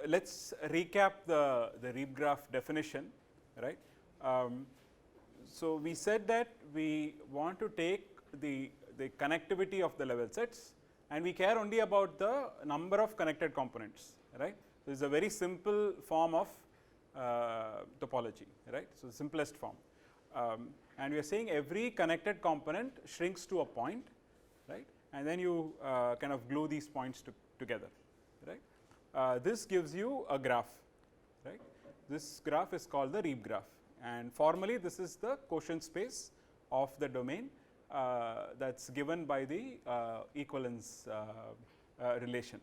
let's recap the Reeb graph definition, right. So, we said that we want to take the connectivity of the level sets and we care only about the number of connected components, right. So, this is a very simple form of topology, right. So, the simplest form, and we are saying every connected component shrinks to a point, right, and then you kind of glue these points together, right. This gives you a graph, right. This graph is called the Reeb graph, and formally this is the quotient space of the domain that is given by the equivalence relation,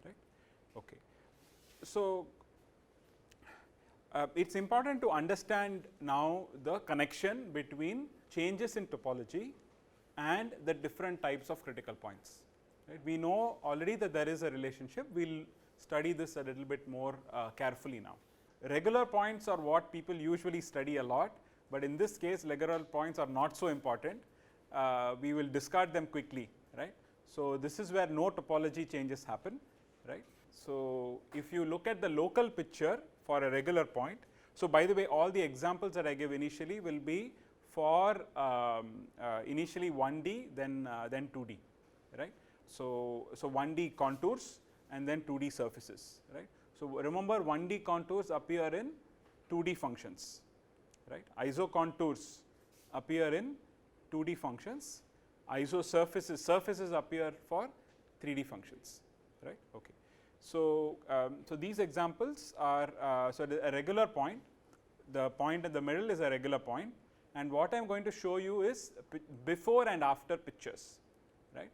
right. Okay. So, it is important to understand now the connection between changes in topology and the different types of critical points, right. We know already that there is a relationship, we will study this a little bit more carefully now. Regular points are what people usually study a lot, but in this case regular points are not so important. We will discard them quickly, right. So, this is where no topology changes happen, right. So, if you look at the local picture for a regular point, so by the way all the examples that I give initially will be for initially 1D then 2D, right. So, 1D contours and then 2D surfaces, right. So, remember 1D contours appear in 2D functions, right. Iso contours appear in 2D functions, iso surfaces appear for 3D functions, right. Okay. So, so these examples are so a regular point, the point in the middle is a regular point, and what I am going to show you is before and after pictures, right.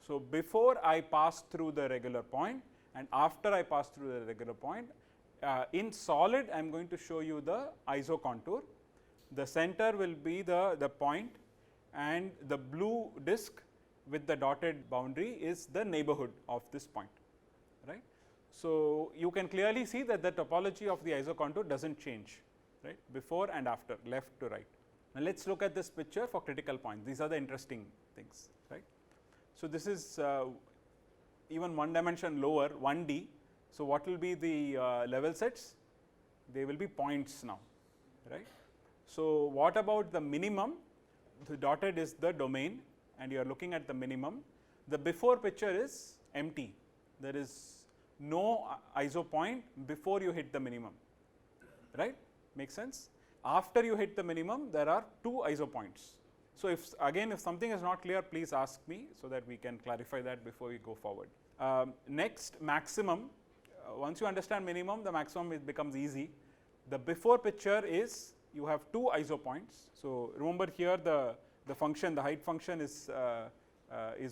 So, before I pass through the regular point and after I pass through the regular point, in solid I am going to show you the iso contour, the center will be the point and the blue disk with the dotted boundary is the neighborhood of this point, right. So, you can clearly see that the topology of the iso contour does not change, right, before and after, left to right. Now, let us look at this picture for critical points, these are the interesting things, right. So, this is even one dimension lower 1D. So, what will be the level sets? They will be points now, right. So, what about the minimum? The dotted is the domain and you are looking at the minimum. The before picture is empty, there is no iso point before you hit the minimum, right, makes sense. After you hit the minimum there are two iso points. So, if something is not clear, please ask me so that we can clarify that before we go forward. Next, maximum, once you understand minimum, the maximum it becomes easy. The before picture is you have two iso points. So, remember here the function, the height function is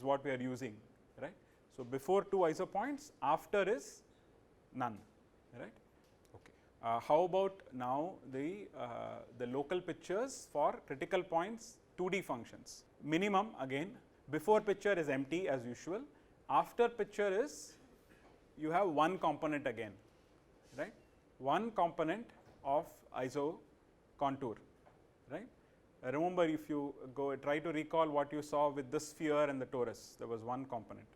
what we are using, right. So, before two iso points, after is none, right. Okay. How about now the local pictures for critical points 2D functions? Minimum again, before picture is empty as usual, after picture is you have one component again, right, one component of iso contour, right. Remember, if you go try to recall what you saw with the sphere and the torus, there was one component.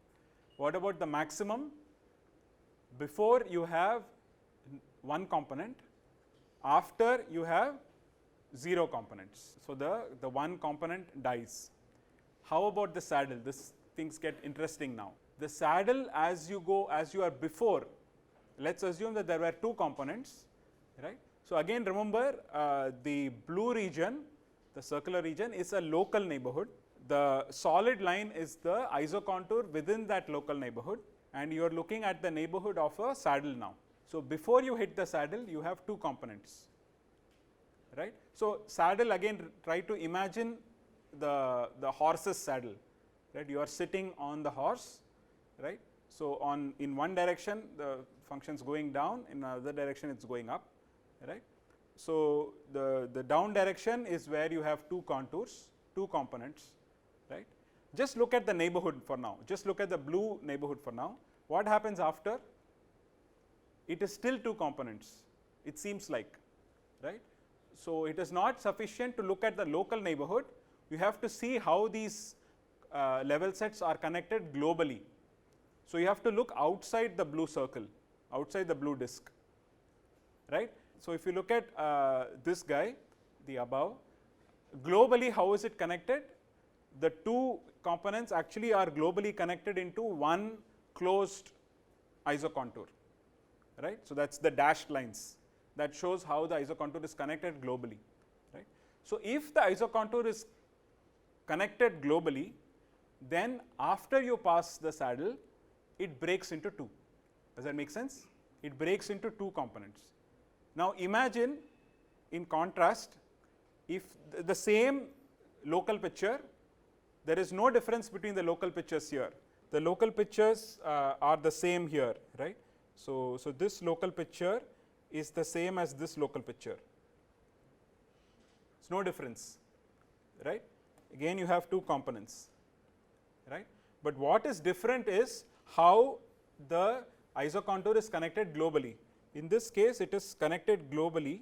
What about the maximum? Before you have one component, after you have 0 components. So, the one component dies. How about the saddle? This things get interesting now. The saddle, as you go, as you are before, let us assume that there were two components, right. So, again remember the blue region, the circular region is a local neighborhood. The solid line is the iso contour within that local neighborhood and you are looking at the neighborhood of a saddle now. So, before you hit the saddle, you have two components, right. So, saddle again try to imagine the horse's saddle, right. You are sitting on the horse, right. So, in one direction the function is going down, in another direction it is going up, right. So, the down direction is where you have two contours, two components, right. Just look at the neighborhood for now, just look at the blue neighborhood for now. What happens after? It is still two components, it seems like, right. So, it is not sufficient to look at the local neighborhood, you have to see how these level sets are connected globally. So, you have to look outside the blue circle, outside the blue disk, right. So, if you look at this guy, the above, globally how is it connected? The two components actually are globally connected into one closed isocontour, right. So, that is the dashed lines that shows how the isocontour is connected globally, right. So, if the isocontour is connected globally, then after you pass the saddle, it breaks into two. Does that make sense? It breaks into two components. Now, imagine in contrast, if the same local picture, there is no difference between the local pictures here. The local pictures are the same here, right. So, this local picture is the same as this local picture. There is no difference, right. Again you have two components, right. But what is different is how the isocontour is connected globally. In this case, it is connected globally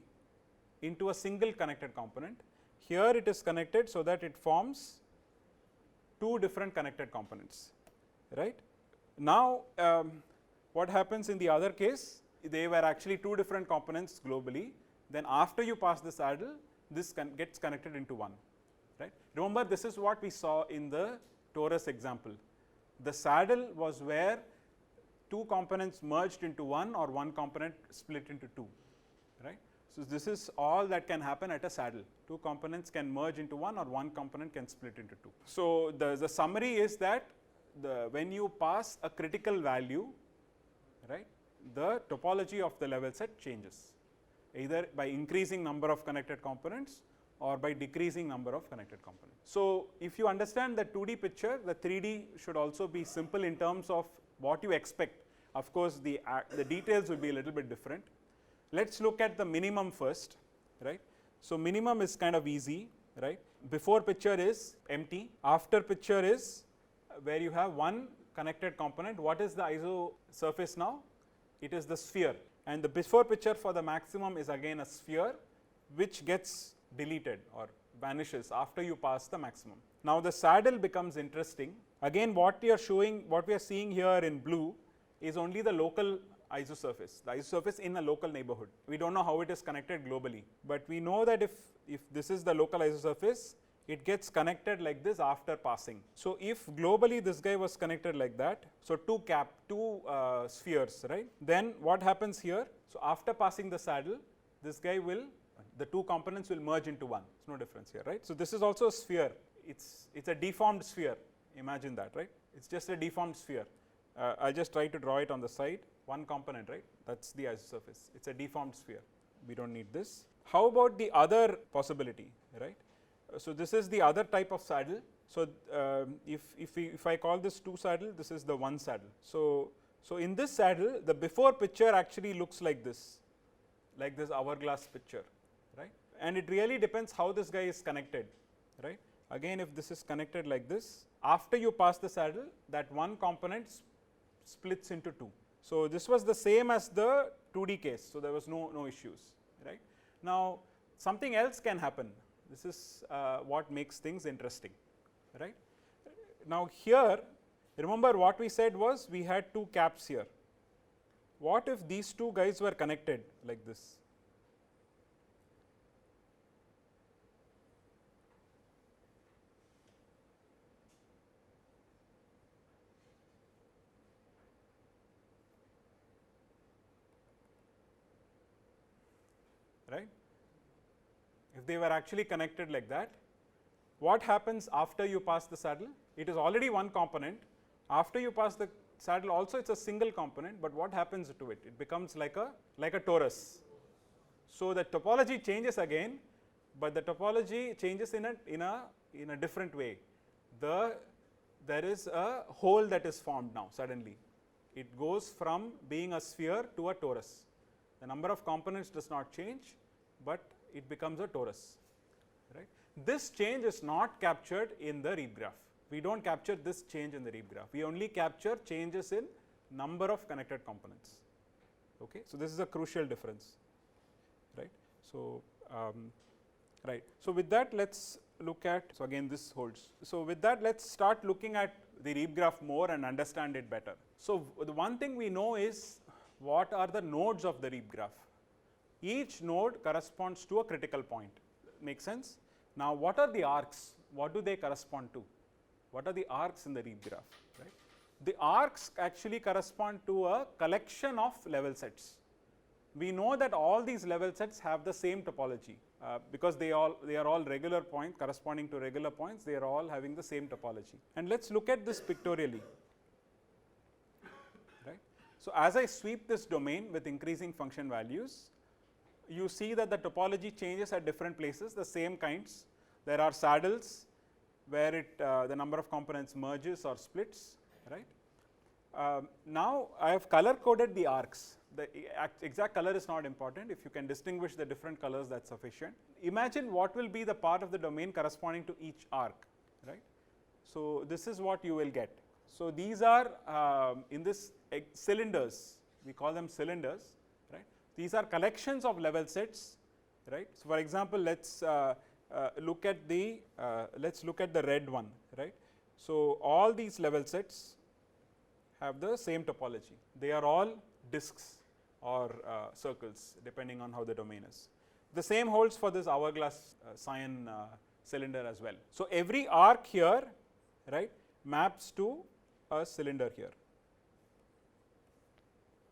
into a single connected component. Here it is connected so that it forms two different connected components, right. Now, what happens in the other case? They were actually two different components globally. Then after you pass the saddle, this gets connected into one, right. Remember, this is what we saw in the torus example. The saddle was where two components merged into one or one component split into two, right. So, this is all that can happen at a saddle. Two components can merge into one or one component can split into two. So, the summary is that when you pass a critical value, right, the topology of the level set changes, either by increasing number of connected components or by decreasing number of connected components. So, if you understand the 2D picture, the 3D should also be simple in terms of what you expect. Of course, the details will be a little bit different. Let us look at the minimum first, right. So, minimum is kind of easy, right. Before picture is empty, after picture is where you have one connected component. What is the iso surface now? It is the sphere, and the before picture for the maximum is again a sphere which gets deleted or vanishes after you pass the maximum. Now, the saddle becomes interesting. Again, what we are seeing here in blue is only the local isosurface, the isosurface in a local neighborhood. We do not know how it is connected globally, but we know that if this is the local isosurface, it gets connected like this after passing. So, if globally this guy was connected like that, so two spheres, right, then what happens here? So, after passing the saddle, this guy will, the two components will merge into one. There is no difference here, right. So, this is also a sphere. It's a deformed sphere. Imagine that, right. It's just a deformed sphere. I just try to draw it on the side. One component, right. That's the isosurface. It's a deformed sphere. We don't need this. How about the other possibility, right? So, this is the other type of saddle. So, if I call this two saddle, this is the one saddle. So, in this saddle, the before picture actually looks like this hourglass picture, right. And it really depends how this guy is connected, right. Again, if this is connected like this, after you pass the saddle, that one component splits into two. So, this was the same as the 2D case. So, there was no issues, right. Now, something else can happen. This is what makes things interesting, right. Now, here remember what we said was we had two caps here. What if these two guys were connected like this? Right? If they were actually connected like that, what happens after you pass the saddle? It is already one component. After you pass the saddle also it is a single component, but what happens to it? It becomes like a torus. So, the topology changes again, but the topology changes in a different way. There is a hole that is formed now suddenly. It goes from being a sphere to a torus. The number of components does not change, but it becomes a torus, right. This change is not captured in the Reeb graph. We do not capture this change in the Reeb graph. We only capture changes in number of connected components. Okay. So, this is a crucial difference, right. So, right. So, with that let us look at, so again this holds. So, with that let us start looking at the Reeb graph more and understand it better. So, the one thing we know is what are the nodes of the Reeb graph. Each node corresponds to a critical point. Make sense? Now, what are the arcs? What do they correspond to? What are the arcs in the Reeb graph? Right? The arcs actually correspond to a collection of level sets. We know that all these level sets have the same topology because they are all regular points corresponding to regular points. They are all having the same topology. And let's look at this pictorially. Right? So, as I sweep this domain with increasing function values, you see that the topology changes at different places, the same kinds. There are saddles where the number of components merges or splits. Right? Now, I have color coded the arcs. The exact color is not important. If you can distinguish the different colors, that's sufficient. Imagine what will be the part of the domain corresponding to each arc. Right? So, this is what you will get. So, these are in this cylinders, we call them cylinders. Right? These are collections of level sets. Right? So, for example, let's look at the red one. Right? So, all these level sets have the same topology. They are all disks or circles, depending on how the domain is. The same holds for this hourglass cyan cylinder as well. So, every arc here, right, maps to a cylinder here.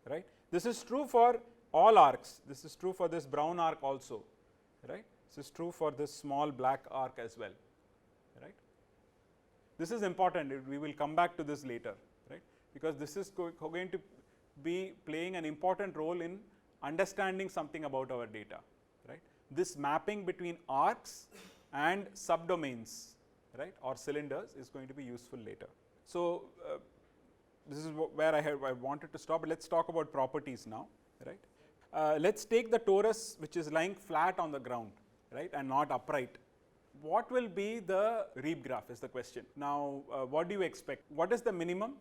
Right? This is true for all arcs. This is true for this brown arc also. Right? This is true for this small black arc as well. Right? This is important. We will come back to this later. Right? Because this is going to be playing an important role in understanding something about our data. Right? This mapping between arcs and subdomains, right, or cylinders is going to be useful later. So, this is where I wanted to stop, but let's talk about properties now. Right? Let's take the torus which is lying flat on the ground, right, and not upright. What will be the Reeb graph is the question. Now, what do you expect? What is the minimum?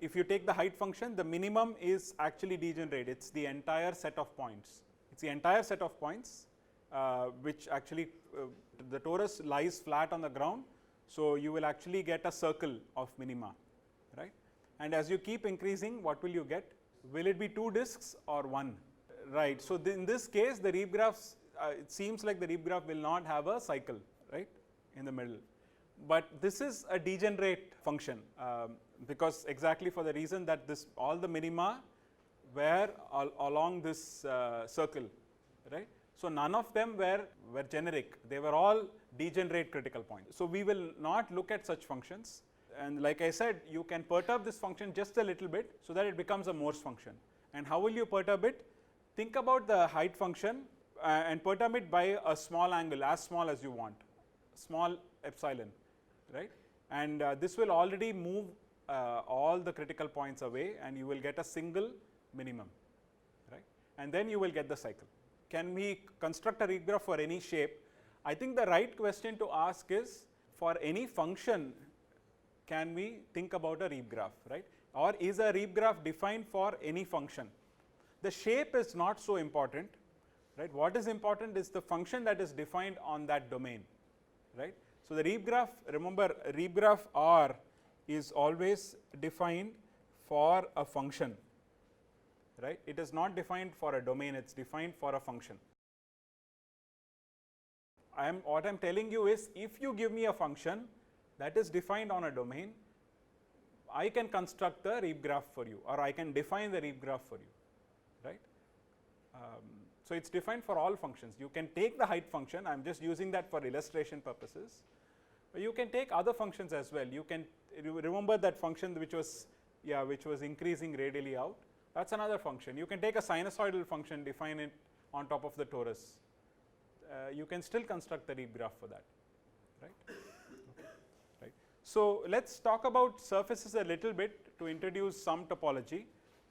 If you take the height function, the minimum is actually degenerate. It's the entire set of points. It's the entire set of points which actually the torus lies flat on the ground. So, you will actually get a circle of minima. Right? And as you keep increasing, what will you get? Will it be 2 disks or 1? Right. So, in this case, the Reeb graphs, it seems like the Reeb graph will not have a cycle, right, in the middle. But this is a degenerate function because exactly for the reason that this all the minima were along this circle, right. So, none of them were generic, they were all degenerate critical points. So, we will not look at such functions, and like I said, you can perturb this function just a little bit so that it becomes a Morse function. And how will you perturb it? Think about the height function and perturb it by a small angle, as small as you want, small epsilon. Right? And this will already move all the critical points away, and you will get a single minimum, right? And then you will get the cycle. Can we construct a Reeb graph for any shape? I think the right question to ask is, for any function, can we think about a Reeb graph, right? Or is a Reeb graph defined for any function? The shape is not so important, right? What is important is the function that is defined on that domain, right? So, the Reeb graph, remember, Reeb graph R is always defined for a function, right? It is not defined for a domain, it is defined for a function. What I am telling you is, if you give me a function that is defined on a domain, I can construct the Reeb graph for you, or I can define the Reeb graph for you, right? So, it is defined for all functions. You can take the height function, I am just using that for illustration purposes. You can take other functions as well. You can remember that function which was increasing radially out. That is another function. You can take a sinusoidal function, define it on top of the torus. You can still construct the Reeb graph for that, right? Okay. Right. So, let us talk about surfaces a little bit to introduce some topology,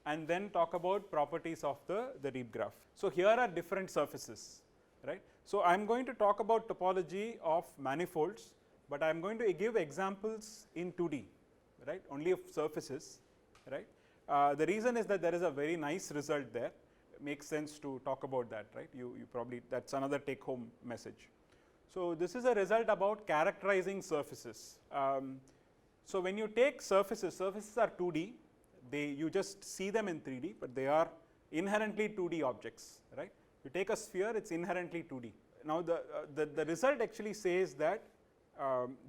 and then talk about properties of the Reeb graph. So, here are different surfaces, right. So, I am going to talk about topology of manifolds, but I am going to give examples in 2D, right, only of surfaces, right. The reason is that there is a very nice result there, it makes sense to talk about that, right. You probably, that is another take home message. So, this is a result about characterizing surfaces. So, when you take surfaces are 2D, you just see them in 3D, but they are inherently 2D objects, right? You take a sphere, it's inherently 2D. Now the result actually says that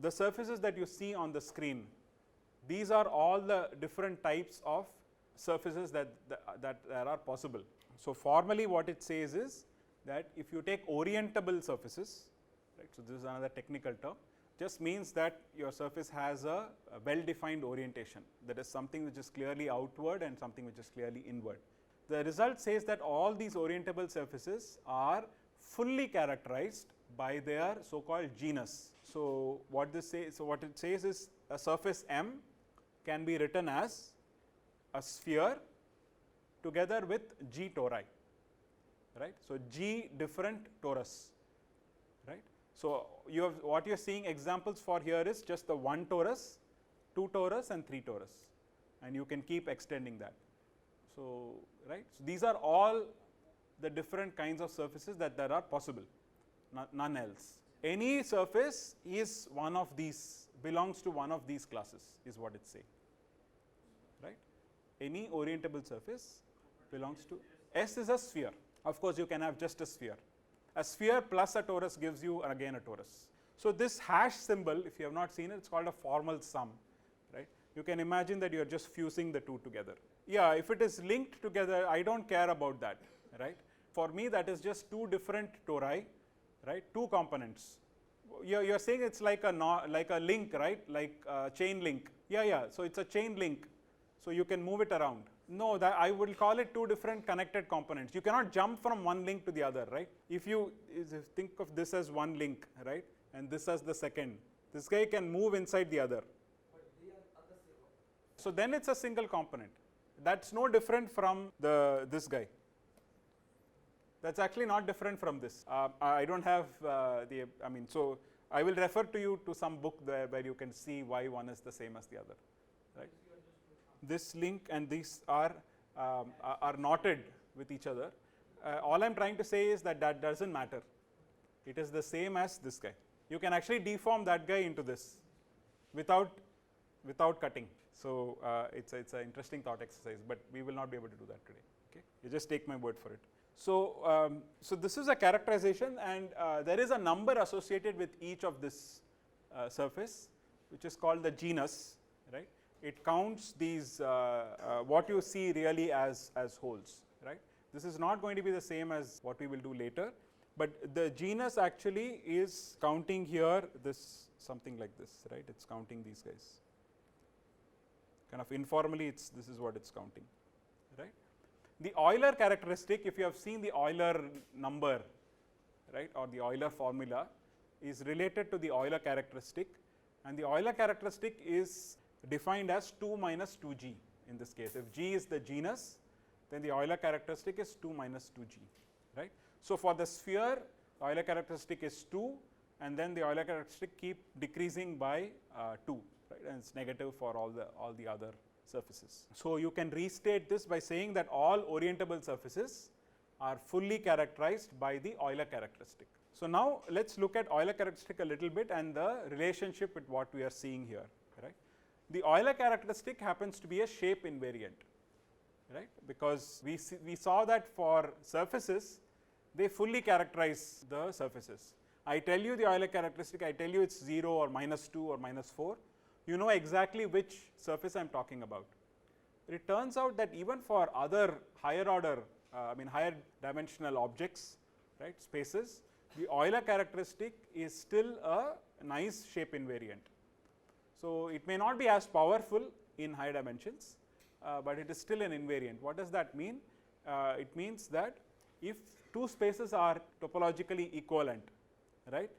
the surfaces that you see on the screen, these are all the different types of surfaces that are possible. So formally what it says is that if you take orientable surfaces, right, so this is another technical term, just means that your surface has a well-defined orientation. There is something which is clearly outward and something which is clearly inward. The result says that all these orientable surfaces are fully characterized by their so-called genus. So what this says, so what it says is a surface M can be written as a sphere together with G tori, right? So G different torus, right? So you have what you are seeing examples for here is just the 1 torus, 2 torus and 3 torus, and you can keep extending that. So right, so these are all the different kinds of surfaces that are possible, none else. Any surface is one of these, belongs to one of these classes, is what it says, right? Any orientable surface belongs to, S is a sphere. Of course, you can have just a sphere. A sphere plus a torus gives you again a torus. So this hash symbol, if you have not seen it, it's called a formal sum, right? You can imagine that you are just fusing the two together. Yeah, if it is linked together, I don't care about that, right? For me, that is just two different tori, right? Two components. You're saying it's like a link, right? Like a chain link. Yeah. So it's a chain link. So you can move it around. No, that I will call it two different connected components. You cannot jump from one link to the other, right? If you think of this as one link, right, and this as the second, this guy can move inside the other. So then it's a single component. That's no different from this guy. That's actually not different from this. I don't have so I will refer to you to some book there where you can see why one is the same as the other, right? This link and these are knotted with each other. All I'm trying to say is that doesn't matter. It is the same as this guy. You can actually deform that guy into this without cutting. So it's an interesting thought exercise, but we will not be able to do that today. Okay, you just take my word for it. So so this is a characterization, and there is a number associated with each of this surface, which is called the genus, right? It counts these what you see really as holes, right? This is not going to be the same as what we will do later, but the genus actually is counting here this something like this, right? It's counting these guys. Kind of informally, this is what it's counting, right? The Euler characteristic, if you have seen the Euler number, right, or the Euler formula, is related to the Euler characteristic, and the Euler characteristic is defined as 2 minus 2g in this case. If g is the genus, then the Euler characteristic is 2 minus 2g, right? So for the sphere, the Euler characteristic is 2, and then the Euler characteristic keep decreasing by 2, right? And it's negative for all the other surfaces. So you can restate this by saying that all orientable surfaces are fully characterized by the Euler characteristic. So now let's look at Euler characteristic a little bit and the relationship with what we are seeing here, right? The Euler characteristic happens to be a shape invariant, right? Because we saw that for surfaces, they fully characterize the surfaces. I tell you the Euler characteristic, I tell you it's 0 or minus 2 or minus 4. You know exactly which surface I am talking about. It turns out that even for other higher order, higher dimensional objects, right, spaces, the Euler characteristic is still a nice shape invariant. So it may not be as powerful in high dimensions, but it is still an invariant. What does that mean? It means that if two spaces are topologically equivalent, right,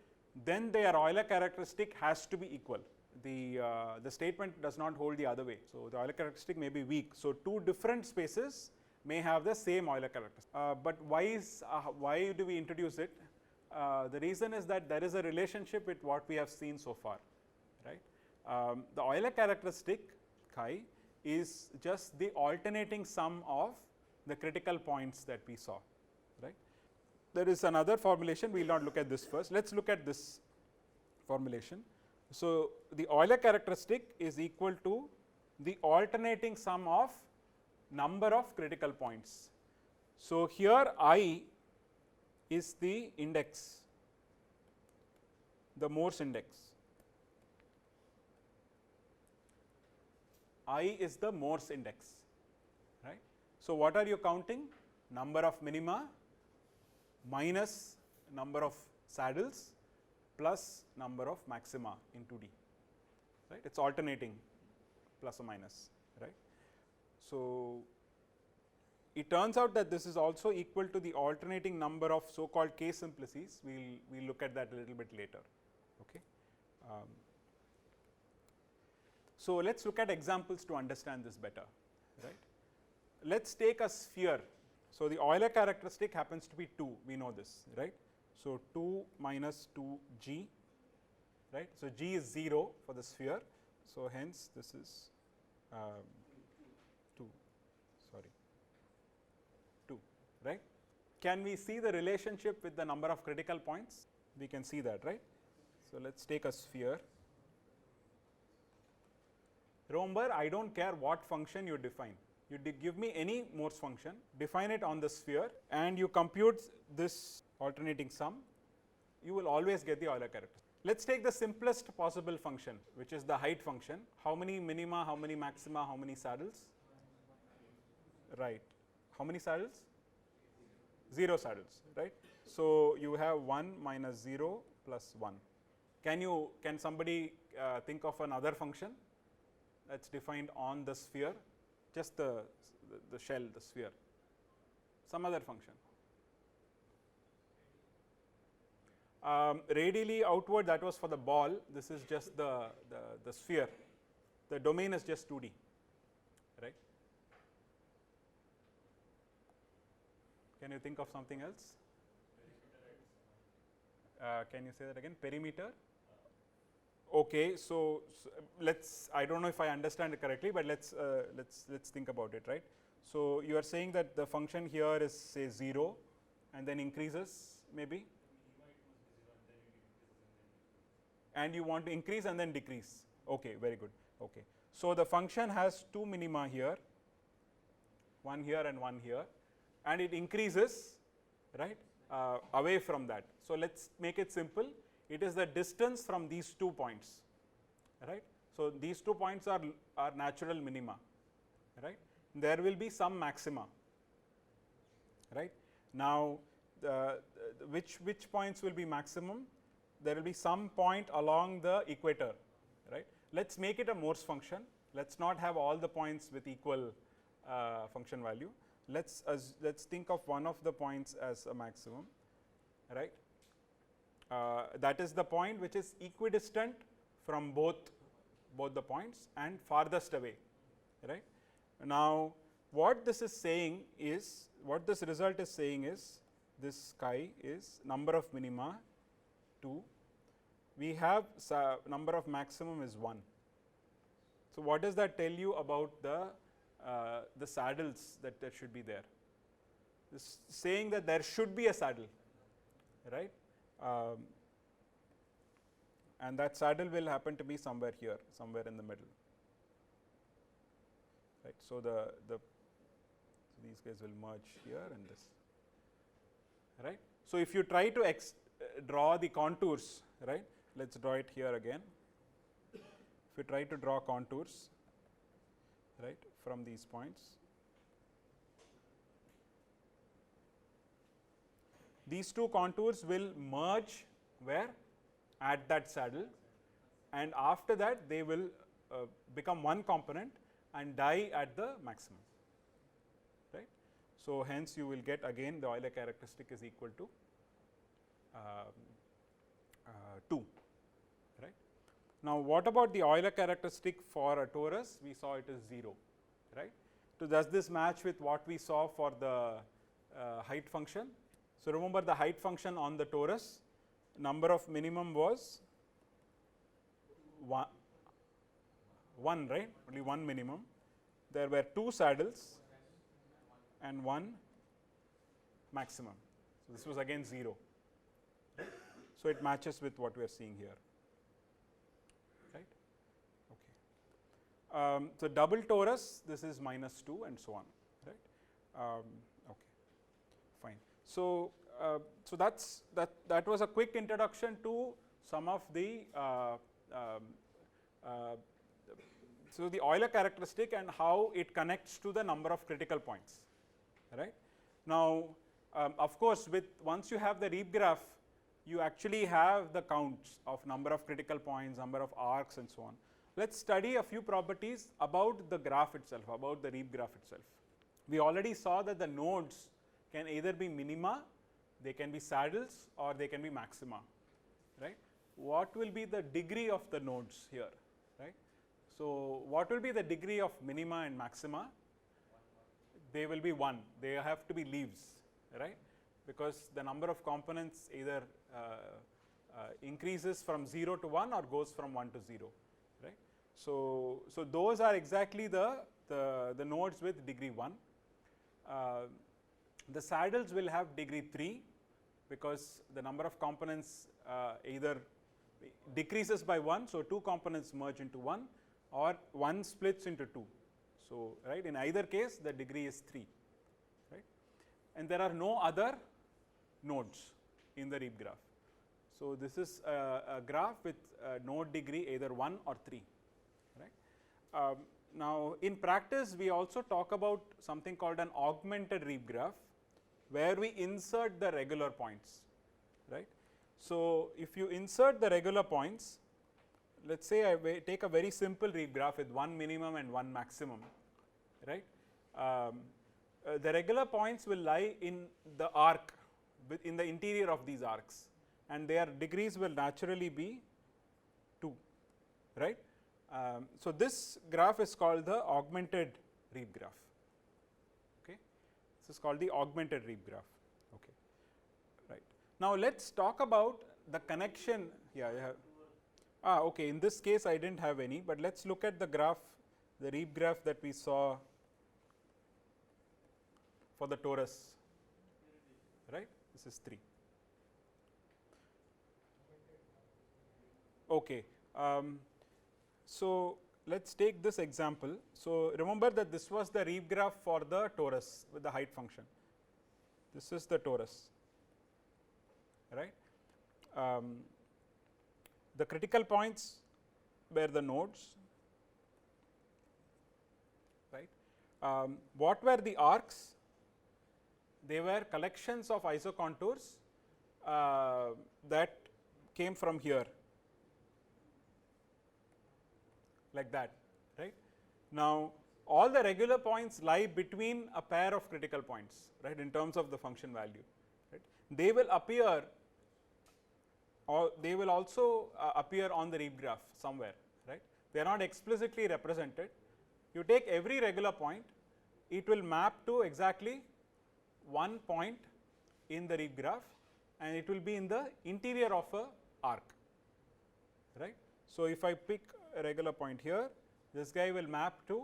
then their Euler characteristic has to be equal. The statement does not hold the other way. So the Euler characteristic may be weak. So two different spaces may have the same Euler characteristic. But why do we introduce it? The reason is that there is a relationship with what we have seen so far, right? The Euler characteristic chi is just the alternating sum of the critical points that we saw, right? There is another formulation. We will not look at this first. Let's look at this formulation. So the Euler characteristic is equal to the alternating sum of number of critical points. So, here I is the index, the Morse index. I is the Morse index, right. So, what are you counting? Number of minima minus number of saddles plus number of maxima in 2D, right. It is alternating plus or minus, right. So, it turns out that this is also equal to the alternating number of so called K simplices. We will look at that a little bit later. Okay. So, let us look at examples to understand this better, right. Let us take a sphere. So, the Euler characteristic happens to be 2, we know this, right. So, 2 minus 2 g, right. So, g is 0 for the sphere. So, hence this is 2, sorry, 2, right. Can we see the relationship with the number of critical points? We can see that, right. So, let us take a sphere. Remember, I do not care what function you define. You give me any Morse function, define it on the sphere, and you compute this alternating sum, you will always get the Euler characteristic. Let us take the simplest possible function, which is the height function. How many minima, how many maxima, how many saddles? Right. How many saddles? 0 saddles, right. So, you have 1 minus 0 plus 1. Can somebody think of another function that is defined on the sphere, just the shell, the sphere, some other function? Radially outward, that was for the ball. This is just the sphere. The domain is just 2D, right. Can you think of something else? Can you say that again? Perimeter. Okay, so let's. I don't know if I understand it correctly, but let's think about it, right? So you are saying that the function here is say 0, and then increases maybe, and you want to increase and then decrease. Okay, very good. Okay, so the function has 2 minima here, one here and one here, and it increases, right, away from that. So let's make it simple. It is the distance from these 2 points, right. So these 2 points are natural minima, right. There will be some maxima, right. Now which points will be maximum? There will be some point along the equator, right. Let us make it a Morse function. Let us not have all the points with equal function value. Let's think of one of the points as a maximum, right. That is the point which is equidistant from both the points and farthest away, right. Now what this is saying is, what this result is saying is, this chi is number of minima 2, we have number of maximum is 1. So what does that tell you about the saddles that should be there? This is saying that there should be a saddle, right. And that saddle will happen to be somewhere here, somewhere in the middle, right. So so these guys will merge here and this, right. So if you try to draw the contours, right, let us draw it here again. If you try to draw contours, right, from these points, these 2 contours will merge where? At that saddle, and after that they will become one component and die at the maximum, right. So hence you will get again the Euler characteristic is equal to 2, right. Now what about the Euler characteristic for a torus? We saw it is 0, right. So does this match with what we saw for the height function? So remember the height function on the torus, number of minimum was 1, right, only 1 minimum. There were 2 saddles and 1 maximum. So this was again 0, right? So it matches with what we are seeing here, right. Okay. So double torus, this is -2 and so on, right. Okay. fine. So, so that was a quick introduction to some of the so the Euler characteristic and how it connects to the number of critical points, right. Now, of course, with once you have the Reeb graph, you actually have the counts of number of critical points, number of arcs and so on. Let us study a few properties about the graph itself, about the Reeb graph itself. We already saw that the nodes can either be minima, they can be saddles, or they can be maxima, right. What will be the degree of the nodes here, right. So, what will be the degree of minima and maxima? They will be 1, they have to be leaves, right, because the number of components either increases from 0 to 1 or goes from 1 to 0, right. So, those are exactly the nodes with degree 1. The saddles will have degree 3, because the number of components either decreases by 1. So, 2 components merge into 1, or 1 splits into 2. So, right, in either case the degree is 3, right, and there are no other nodes in the Reeb graph. So, this is a graph with node degree either 1 or 3, right. Now, in practice we also talk about something called an augmented Reeb graph, where we insert the regular points, right. So, if you insert the regular points, let us say I take a very simple Reeb graph with 1 minimum and 1 maximum, right. The regular points will lie in the arc, in the interior of these arcs, and their degrees will naturally be 2, right. So, this graph is called the augmented Reeb graph. Okay. This is called the augmented Reeb graph. Okay. Right. Now, let us talk about the connection. Yeah, okay. In this case, I did not have any, but let us look at the graph, the Reeb graph that we saw for the torus, right. This is 3. Okay. So, let us take this example. So, remember that this was the Reeb graph for the torus with the height function. This is the torus, right. The critical points were the nodes, right. What were the arcs? They were collections of isocontours that came from here, like that, right. Now, all the regular points lie between a pair of critical points, right, in terms of the function value, right. They will appear, or they will also appear on the Reeb graph somewhere, right. They are not explicitly represented. You take every regular point, it will map to exactly one point in the Reeb graph, and it will be in the interior of a arc, right. So, if I pick a regular point here, this guy will map to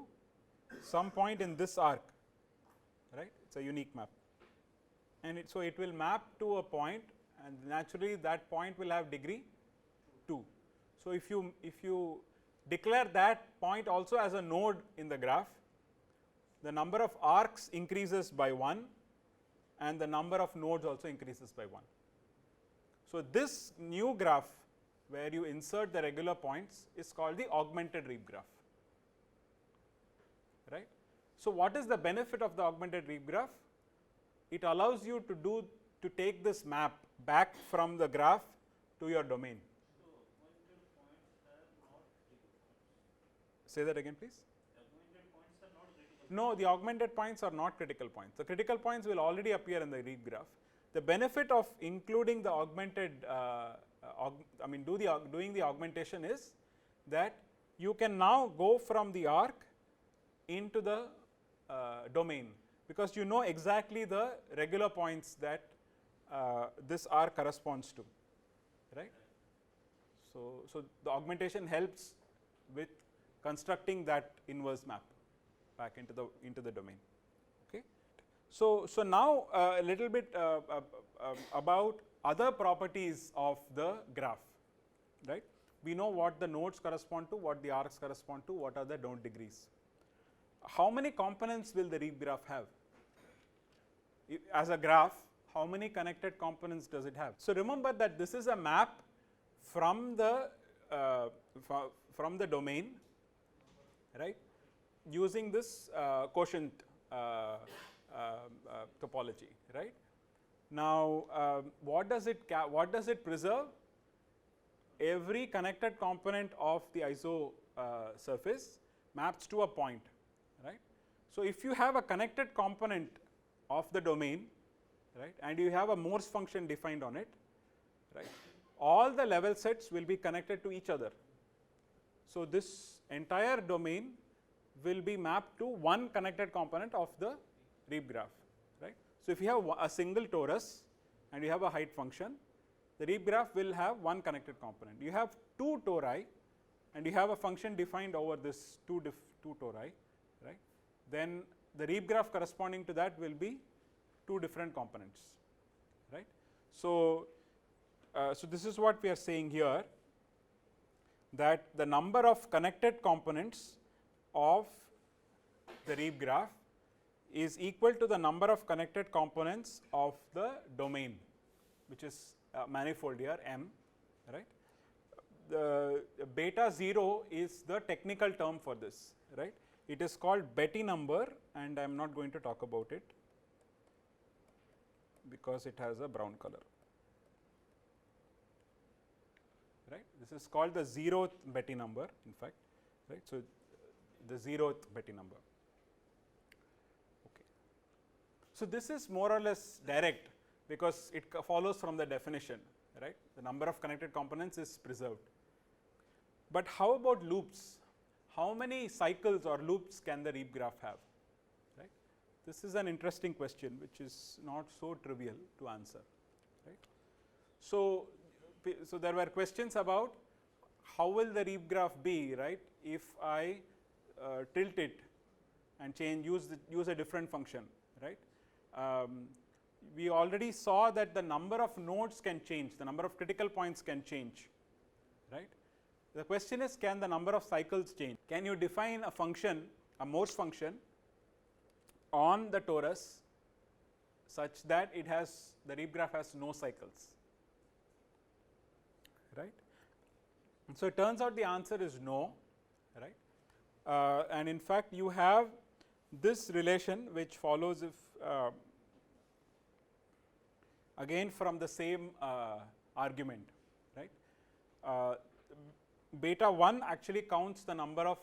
some point in this arc, right. It is a unique map, and so it will map to a point, and naturally that point will have degree 2. So, if you declare that point also as a node in the graph, the number of arcs increases by 1 and the number of nodes also increases by 1. So, this new graph where you insert the regular points is called the augmented Reeb graph, right. So, what is the benefit of the augmented Reeb graph? It allows you to take this map back from the graph to your domain. So, augmented points are not critical points. Say that again, please. Augmented points are not critical. No, the augmented points are not critical points. The critical points will already appear in the Reeb graph. The benefit of including the augmented, doing the augmentation is that you can now go from the arc into the domain, because you know exactly the regular points that this arc corresponds to, right. So, the augmentation helps with constructing that inverse map back into the domain. Okay. So, now a little bit about other properties of the graph, right. We know what the nodes correspond to, what the arcs correspond to, what are the node degrees. How many components will the Reeb graph have? as a graph, how many connected components does it have? So remember that this is a map from the domain, right, using this quotient topology, right. Now, what does it preserve? Every connected component of the iso surface maps to a point, right. So if you have a connected component of the domain, right, and you have a Morse function defined on it, right, all the level sets will be connected to each other. So this entire domain will be mapped to one connected component of the Reeb graph, right. So if you have a single torus and you have a height function, the Reeb graph will have one connected component. You have two tori and you have a function defined over this two tori, right, then the Reeb graph corresponding to that will be two different components, right. So, so this is what we are saying here, that the number of connected components of the Reeb graph is equal to the number of connected components of the domain, which is manifold here M, right. The beta 0 is the technical term for this, right. It is called Betti number, and I am not going to talk about it because it has a brown color, right. This is called the 0th Betti number, in fact, right. So the 0th Betti number. Okay. So this is more or less direct because it follows from the definition, right. The number of connected components is preserved. But how about loops? How many cycles or loops can the Reeb graph have, right? This is an interesting question which is not so trivial to answer, right. So there were questions about how will the Reeb graph be, right, if I tilt it and use a different function, right. We already saw that the number of nodes can change, the number of critical points can change, right. The question is, can the number of cycles change? Can you define a function, a Morse function on the torus such that it has, the Reeb graph has no cycles, right. And so it turns out the answer is no, right. And in fact, you have this relation which follows if again from the same argument, right. Beta 1 actually counts the number of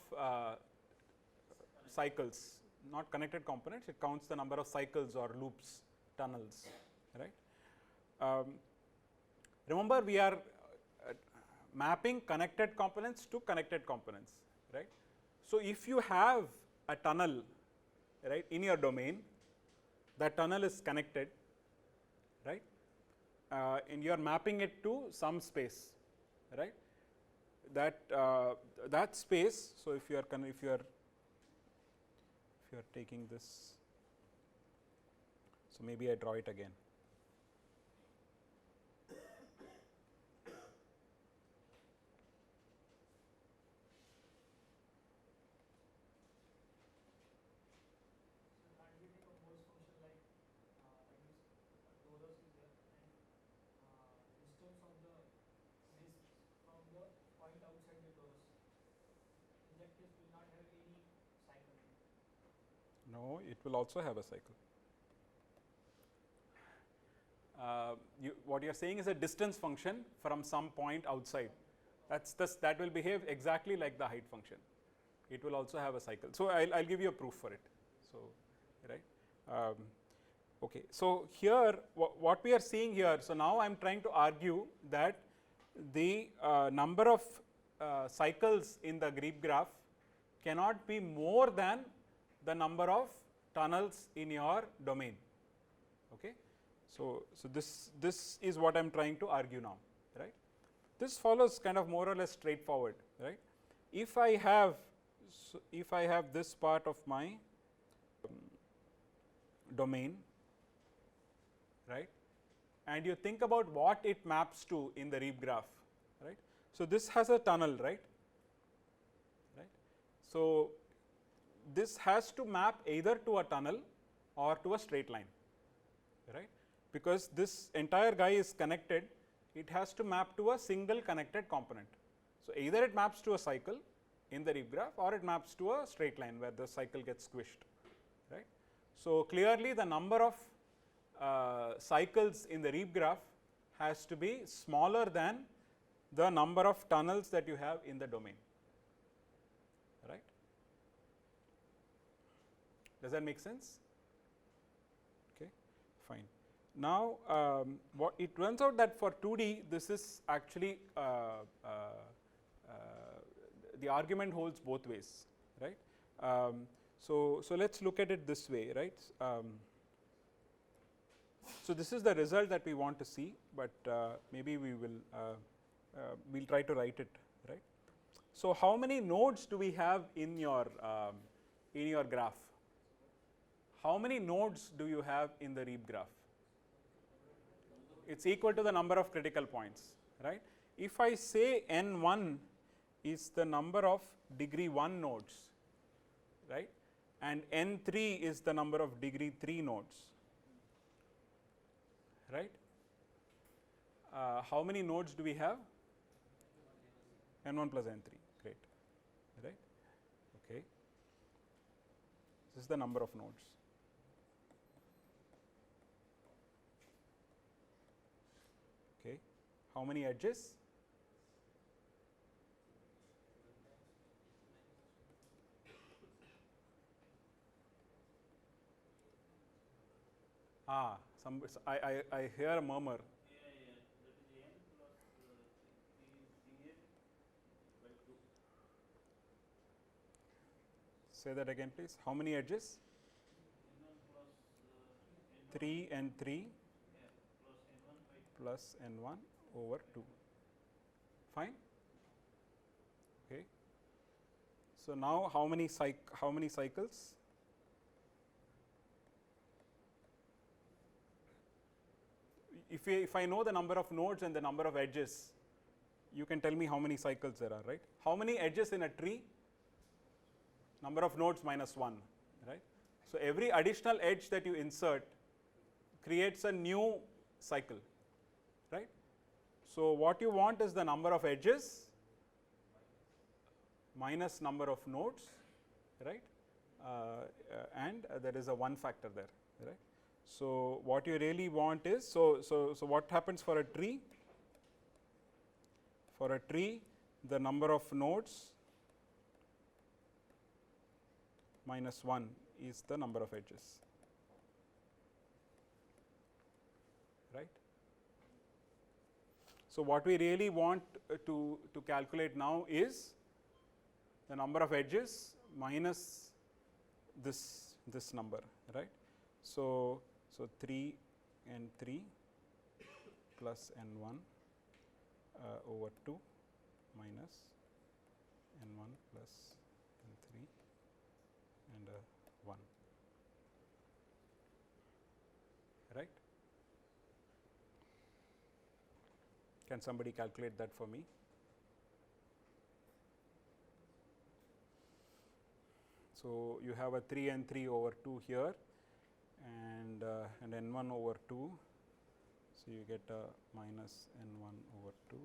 cycles, not connected components, it counts the number of cycles or loops, tunnels, right. Remember, we are mapping connected components to connected components, right. So if you have a tunnel, right, in your domain, that tunnel is connected, right, and you are mapping it to some space, right. That space. So if you are taking this, so maybe I draw it again. No, it will also have a cycle. What you are saying is a distance function from some point outside. That will behave exactly like the height function. It will also have a cycle. So I'll give you a proof for it. So, right. Okay. So here, what we are seeing here. So now I'm trying to argue that the number of cycles in the Reeb graph cannot be more than the number of tunnels in your domain. Okay. So this is what I'm trying to argue now, right. This follows kind of more or less straightforward, right. If I have this part of my domain, right, and you think about what it maps to in the Reeb graph, right. So this has a tunnel, right. So this has to map either to a tunnel or to a straight line, right, because this entire guy is connected, it has to map to a single connected component. So, either it maps to a cycle in the Reeb graph or it maps to a straight line where the cycle gets squished, right. So, clearly the number of cycles in the Reeb graph has to be smaller than the number of tunnels that you have in the domain, right. Does that make sense? Okay, fine. Now, what it turns out that for 2D, this is actually the argument holds both ways, right. So let us look at it this way, right. So, this is the result that we want to see, but maybe we will we'll try to write it, right. So, how many nodes do we have in your graph? How many nodes do you have in the Reeb graph? It's equal to the number of critical points, right. If I say n1 is the number of degree 1 nodes, right, and n3 is the number of degree 3 nodes, right. How many nodes do we have? N1 plus N3, great, right. Okay. This is the number of nodes. Okay. How many edges? I hear a murmur. Say that again, please. How many edges? 3 and 3 plus n1 over 2. Fine. Okay. So now how many cycles? If I know the number of nodes and the number of edges, you can tell me how many cycles there are, right? How many edges in a tree? Number of nodes minus 1, right? So every additional edge that you insert creates a new cycle, right? So what you want is the number of edges minus number of nodes, right? And there is a 1 factor there, right? So what you really want is, so what happens for a tree? For a tree, the number of nodes minus 1 is the number of edges, right. So what we really want to calculate now is the number of edges minus this number, right. So 3 and 3 plus n1 over 2 minus n1 plus n3 and 1, right. Can somebody calculate that for me? So you have a 3 and 3 over 2 here, and n1 over 2, so you get a minus n1 over 2,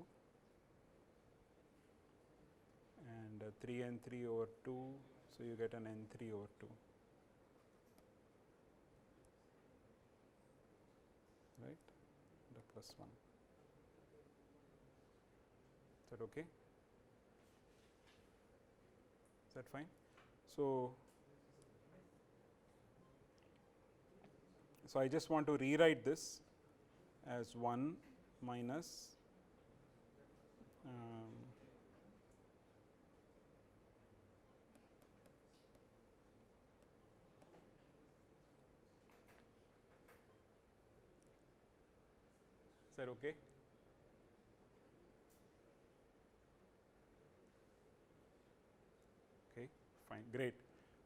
and 3 and 3 over 2, so you get an n3 over 2, right, and a plus 1. Is that okay? Is that fine? So I just want to rewrite this as 1 minus is that okay? Okay, fine, great.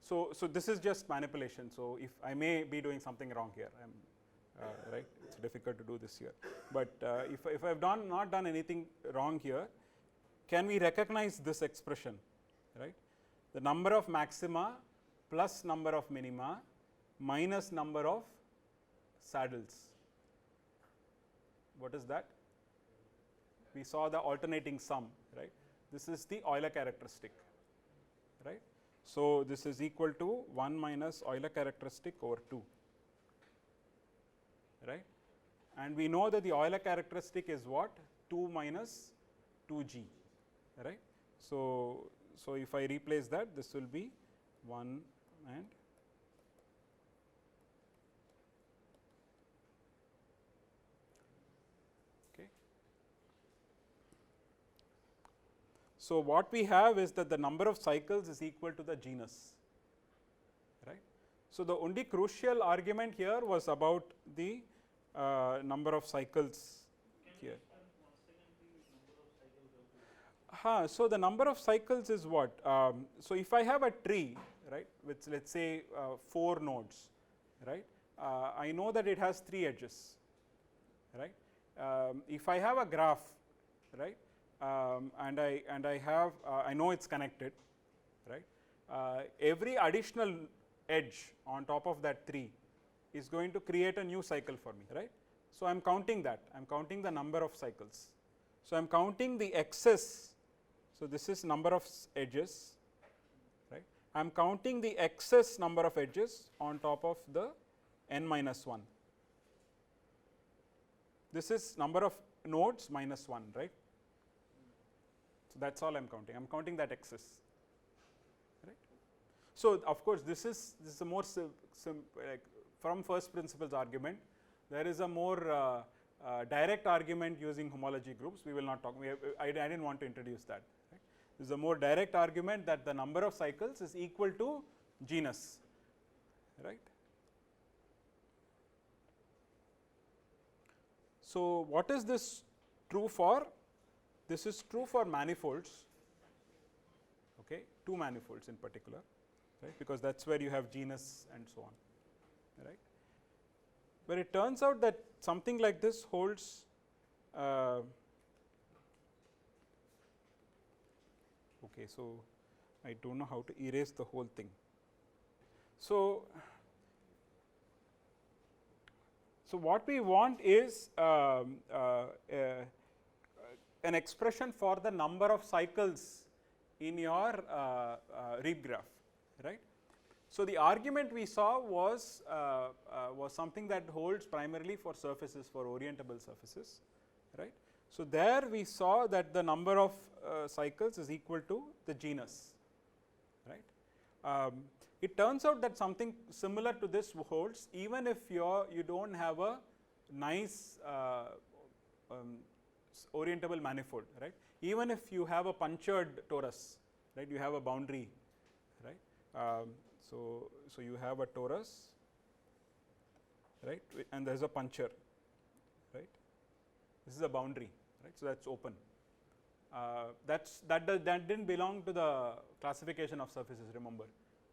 So this is just manipulation. So if I may be doing something wrong here, right? It's difficult to do this here. But if I've not done anything wrong here, can we recognize this expression, right? The number of maxima plus number of minima minus number of saddles. What is that? We saw the alternating sum, right? This is the Euler characteristic, right? So, this is equal to 1 minus Euler characteristic over 2, right? And we know that the Euler characteristic is what? 2 minus 2g, right? So, if I replace that, this will be 1 and okay. So, what we have is that the number of cycles is equal to the genus, right. So, the only crucial argument here was about the number of cycles here. So, the number of cycles is what? So, if I have a tree, right, with let us say 4 nodes, right, I know that it has 3 edges, right. If I have a graph, right, and I have I know it is connected, right, every additional edge on top of that 3 is going to create a new cycle for me, right. So, I am counting that, I am counting the number of cycles. So, I am counting the excess. So, this is number of edges, right. I am counting the excess number of edges on top of the n minus 1. This is number of nodes minus 1, right. So, that is all I am counting, I am counting that excess, right. So, of course, this is a more like from first principles argument. There is a more direct argument using homology groups, we will not talk, I did not want to introduce that. Right. This is a more direct argument that the number of cycles is equal to genus, right. So, what is this true for? This is true for manifolds, okay, 2 manifolds in particular, right, because that is where you have genus and so on, right. But it turns out that something like this holds okay. So, I do not know how to erase the whole thing. So, what we want is an expression for the number of cycles in your Reeb graph, right. So, the argument we saw was something that holds primarily for surfaces, for orientable surfaces, right. So, there we saw that the number of cycles is equal to the genus, right. It turns out that something similar to this holds even if you do not have a nice orientable manifold, right. Even if you have a punctured torus, right, you have a boundary, right. So, you have a torus, right, and there is a puncture, right. This is a boundary, right. So, that is open. That did not belong to the classification of surfaces, remember,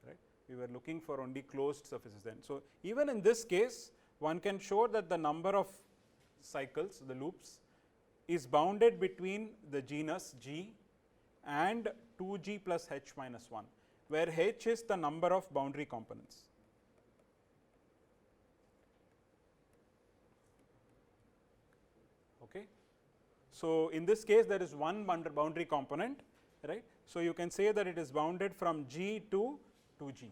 right. We were looking for only closed surfaces then. So, even in this case, one can show that the number of cycles, the loops, is bounded between the genus G and 2G plus H minus 1, where H is the number of boundary components. Okay. So, in this case there is one boundary component, right. So, you can say that it is bounded from G to 2G,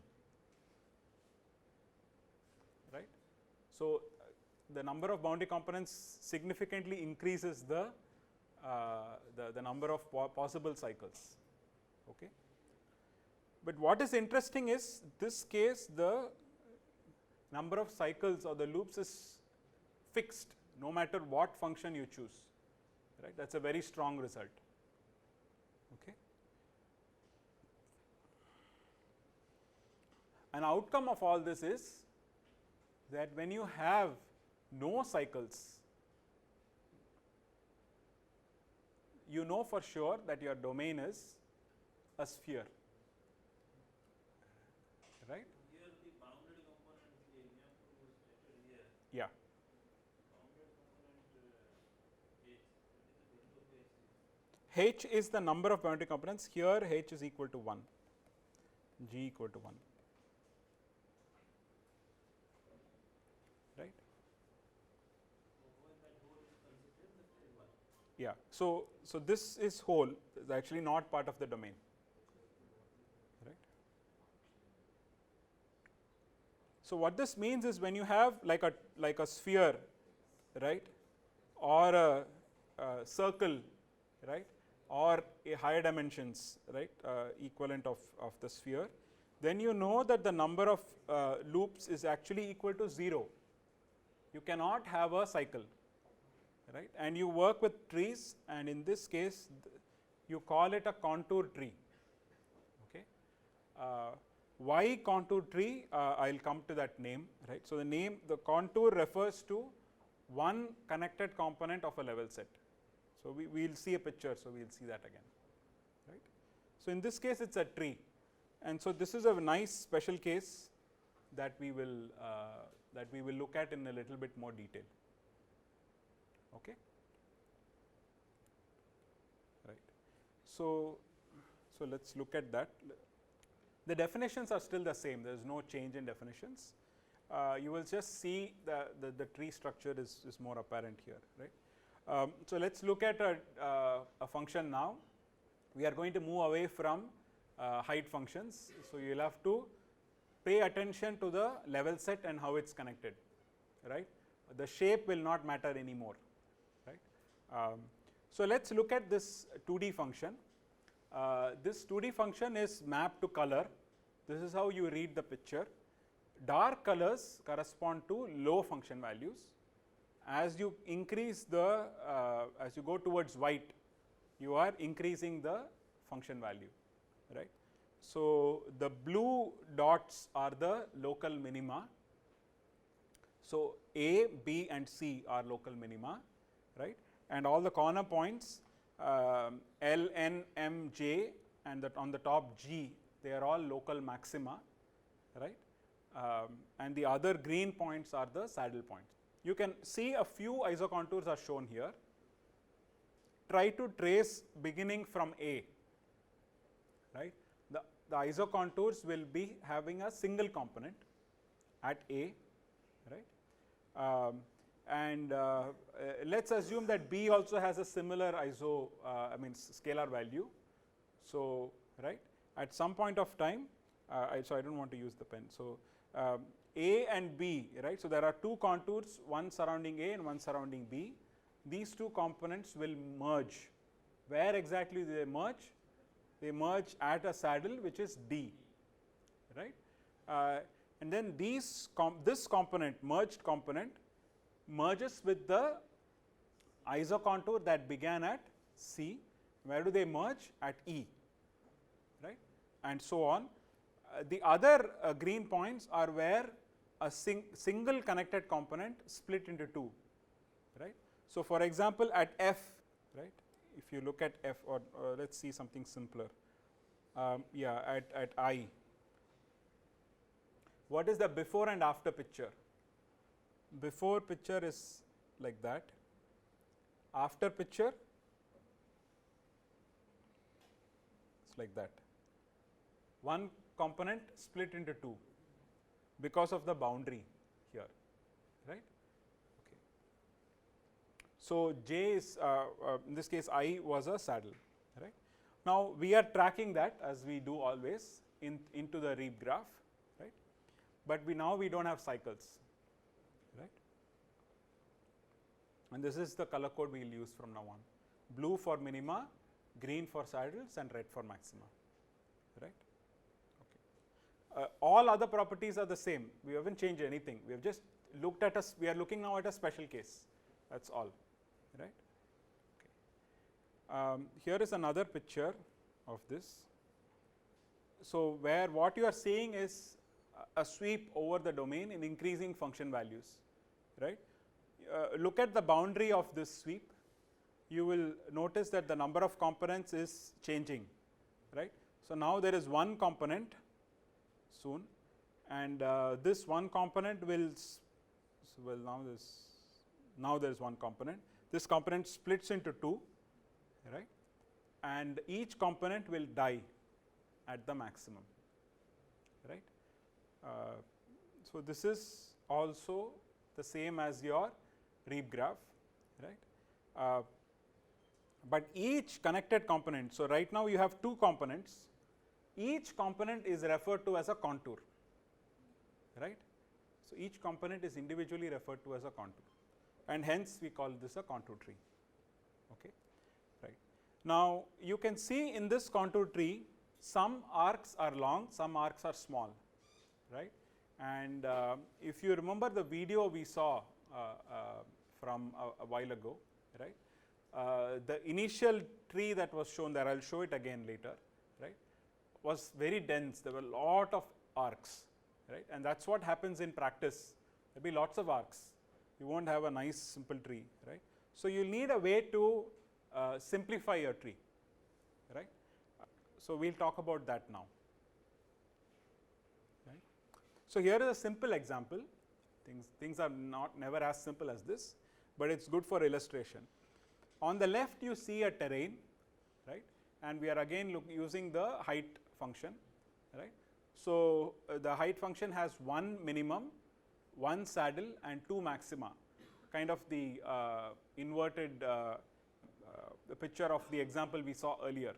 right. So, the number of boundary components significantly increases the number of possible cycles. Okay. But what is interesting is this case the number of cycles or the loops is fixed no matter what function you choose, right. That is a very strong result. Okay. An outcome of all this is that when you have no cycles, you know for sure that your domain is a sphere, right. Here the bounded component, the example was stated here. Yeah. Bounded component H, H is the number of boundary components. Here H is equal to 1, G equal to 1, right. Yeah. So this is whole is actually not part of the domain, right? So what this means is when you have like a sphere, right, or a circle, right, or a higher dimensions, right, equivalent of the sphere, then you know that the number of loops is actually equal to 0. You cannot have a cycle, right, and you work with trees, and in this case you call it a contour tree. Okay. Why contour tree? I'll come to that name, right. So the contour refers to one connected component of a level set. So we will see a picture, so we will see that again, right. So in this case it's a tree, and so this is a nice special case that we will look at in a little bit more detail. Okay. Right. So let's look at that. The definitions are still the same. There is no change in definitions. You will just see the tree structure is more apparent here, right. So let's look at a function now. We are going to move away from height functions. So you will have to pay attention to the level set and how it's connected, right. The shape will not matter anymore, right. So let's look at this 2D function. This 2D function is mapped to color. This is how you read the picture. Dark colors correspond to low function values. As you increase as you go towards white, you are increasing the function value, right. So the blue dots are the local minima. So A, B and C are local minima, right, and all the corner points L, N, M, J and on the top G, they are all local maxima, right, and the other green points are the saddle points. You can see a few isocontours are shown here. Try to trace beginning from A, right. The isocontours will be having a single component at A, right, and let's assume that B also has a similar scalar value. So right, at some point of time, so I don't want to use the pen. So A and B, right. So there are two contours, one surrounding A and one surrounding B. These two components will merge. Where exactly they merge? They merge at a saddle which is D, right. And then this component, merged component, merges with the isocontour that began at C. Where do they merge? At E, right, and so on. The other green points are where a single connected component split into two, right. So for example, at F, right, if you look at F, or let's see something simpler. At I, what is the before and after picture? Before picture is like that. After picture, it's like that. One component split into two because of the boundary here, right. Okay. So J is in this case I was a saddle, right. Now we are tracking that as we do always into the Reeb graph, right, but now we don't have cycles, right, and this is the color code we will use from now on. Blue for minima, green for saddles and red for maxima, right. All other properties are the same. We haven't changed anything. We have just looked at we are looking now at a special case. That's all, right. Okay. Here is another picture of this. So where what you are seeing is a sweep over the domain in increasing function values, right. Look at the boundary of this sweep. You will notice that the number of components is changing, right. So now there is one component soon, and this one component will, now there is one component. This component splits into two, right, and each component will die at the maximum, right. So this is also the same as your Reeb graph, right. but each connected component, so right now you have two components, each component is referred to as a contour, right. So, each component is individually referred to as a contour, and hence we call this a contour tree. Okay. Right. Now, you can see in this contour tree some arcs are long, some arcs are small, right. And if you remember the video we saw from a while ago, right, the initial tree that was shown there, I will show it again later, right, was very dense. There were a lot of arcs, right, and that is what happens in practice. There will be lots of arcs, you won't have a nice simple tree, right. So, you will need a way to simplify your tree, right. So, we will talk about that now. Right. So, here is a simple example, things are never as simple as this, but it is good for illustration. On the left you see a terrain, right, and we are again using the height function, right. So, the height function has one minimum, one saddle and two maxima, kind of the inverted the picture of the example we saw earlier,